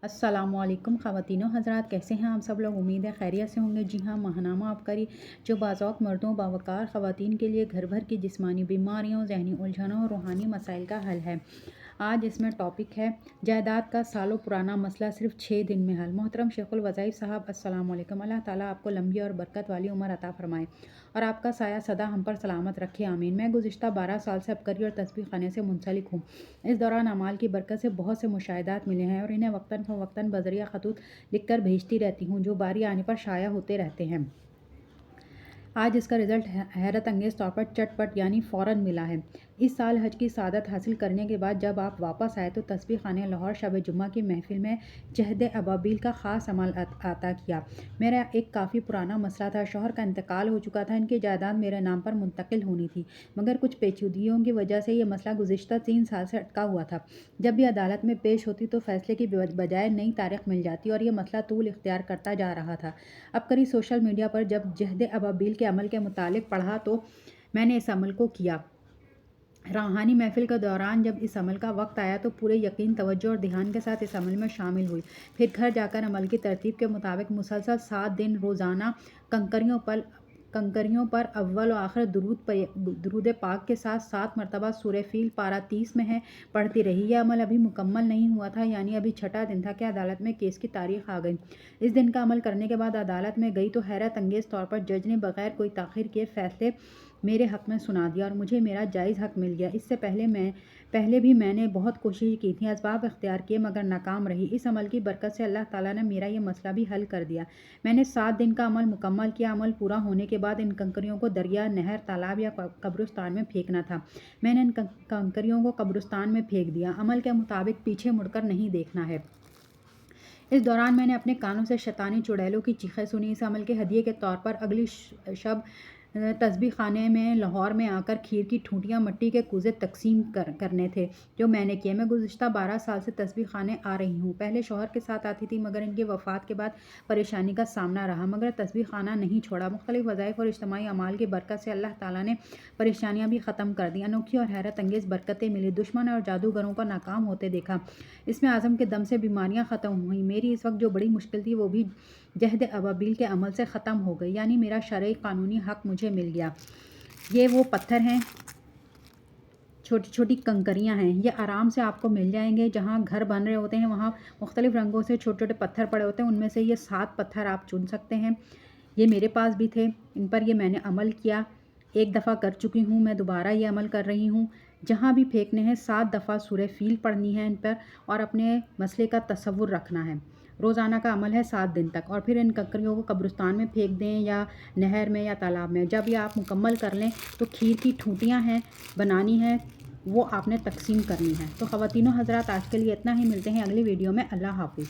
अस्सलाम वालेकुम ख़वातीनो हज़रात, कैसे हैं आप सब लोग। उम्मीद है खैरियत से होंगे। जी हाँ, माहनामा आबकारी जो बाज़ौक़ मर्दों बावक़ार ख़वातीन के लिए घर भर की जिस्मानी बीमारियों, ज़हनी उलझनों और रूहानी मसाइल का हल है। आज इसमें टॉपिक है जायदाद का सालों पुराना मसला सिर्फ 6 दिन में हल। मोहतरम शेखुल वज़ाइफ़ साहब, अस्सलाम वालेकुम। अल्लाह ताला आपको लंबी और बरकत वाली उम्र अता फ़रमाए और आपका साया सदा हम पर सलामत रखे, आमीन। मैं गुज़िश्ता 12 साल से अबकरी और तस्बीह खाने से मुंसलिक हूँ। इस दौरान अमाल की बरकत से बहुत से मुशाहिदात मिले हैं और इन्हें वक्तन फ़वक्तन बज़रिया ख़तूत लिख कर भेजती रहती हूँ, जो बारी आने पर शाया होते रहते हैं। आज इसका रिज़ल्ट हैरत अंगेज़ तौर पर चटपट यानी फ़ौरन मिला है। इस साल हज की सादत हासिल करने के बाद जब आप वापस आए तो तस्बीह खाने लाहौर शब जुम्मा की महफ़िल में जहद अबाबिल का ख़ास अमल अता किया। मेरा एक काफ़ी पुराना मसला था, शौहर का इंतकाल हो चुका था, इनकी जायदाद मेरे नाम पर मुंतकिल होनी थी, मगर कुछ पेचीदगियों की वजह से ये मसला गुज़िश्ता 3 साल से अटका हुआ था। जब भी अदालत में पेश होती तो फ़ैसले की बजाय नई तारीख मिल जाती और ये मसला तूल इख्तियार करता जा रहा था। अबकरी सोशल मीडिया पर जब जहद अबाबिल के अमल के मुतालिक पढ़ा तो मैंने इस अमल को किया। रूहानी महफिल के दौरान जब इस अमल का वक्त आया तो पूरे यकीन, तवज्जो और ध्यान के साथ इस अमल में शामिल हुई। फिर घर जाकर अमल की तरतीब के मुताबिक मुसलसल 7 दिन रोज़ाना कंकरियों पर अव्वल व आखिर दुरूद पाक के साथ 7 मरतबा सूरह फील पारा 30 में है पढ़ती रही। यह अमल अभी मुकम्मल नहीं हुआ था, यानी अभी छठा दिन था कि अदालत में केस की तारीख आ गई। इस दिन का अमल करने के बाद अदालत में गई तो हैरत अंगेज़ तौर पर जज ने बग़ैर कोई ताख़ीर किए फ़ैसले मेरे हक़ में सुना दिया और मुझे मेरा जायज़ हक़ मिल गया। इससे पहले भी मैंने बहुत कोशिश की थी, असबाब इख्तियार किए, मगर नाकाम रही। इस अमल की बरकत से अल्लाह ताला ने मेरा ये मसला भी हल कर दिया। मैंने 7 दिन का अमल मुकम्मल किया। अमल पूरा होने के बाद इन कंकरियों को दरिया, नहर, तालाब या कब्रिस्तान में फेंकना था। मैंने इन कंकरियों को कब्रिस्तान में फेंक दिया। अमल के मुताबिक पीछे मुड़कर नहीं देखना है। इस दौरान मैंने अपने कानों से शैतानी चुड़ैलों की चीखें सुनी। इस अमल के हदिये के तौर पर अगली शब तस्बीह खाने में लाहौर में आकर खीर की ठूंठियाँ, मिट्टी के कूजे तकसीम करने थे, जो मैंने किए। मैं गुज़िश्ता 12 साल से तस्बीह खाने आ रही हूँ। पहले शौहर के साथ आती थी, मगर इनकी वफ़ात के बाद परेशानी का सामना रहा, मगर तस्बीह खाना नहीं छोड़ा। मुख्तलिफ वज़ाइफ़ और इज्तिमाई अमाल की बरकत से अल्लाह ताला ने परेशानियाँ भी ख़त्म कर दी। अनोखी और हैरत अंगेज़ बरकतें मिली। दुश्मन और जादूगरों को नाकाम होते देखा। इसमें आज़म के दम से बीमारियाँ ख़त्म हुई। मेरी इस वक्त जो बड़ी मुश्किल थी वो भी जहद अबाबिल के अमल से ख़त्म हो गई, यानी मेरा शरई कानूनी हक़ मुझे मिल गया। ये वो पत्थर हैं, छोटी छोटी कंकरियाँ हैं, ये आराम से आपको मिल जाएंगे। जहाँ घर बन रहे होते हैं वहाँ मुख्तलिफ़ रंगों से छोटे छोटे पत्थर पड़े होते हैं, उनमें से ये 7 पत्थर आप चुन सकते हैं। ये मेरे पास भी थे, इन पर ये मैंने अमल किया। एक दफ़ा कर चुकी हूँ, मैं दोबारा ये अमल कर रही हूँ। जहाँ भी फेंकने हैं 7 दफ़ा सूरह फील पढ़नी है इन पर और अपने मसले का तसव्वुर रखना है। रोज़ाना का अमल है 7 दिन तक और फिर इन कंकरियों को कब्रिस्तान में फेंक दें या नहर में या तालाब में। जब ये आप मुकम्मल कर लें तो खीर की ठूंठियाँ हैं बनानी है, वो आपने तकसीम करनी है। तो ख़वातीनो हज़रात, आज के लिए इतना ही। मिलते हैं अगली वीडियो में। अल्लाह हाफ़िज़।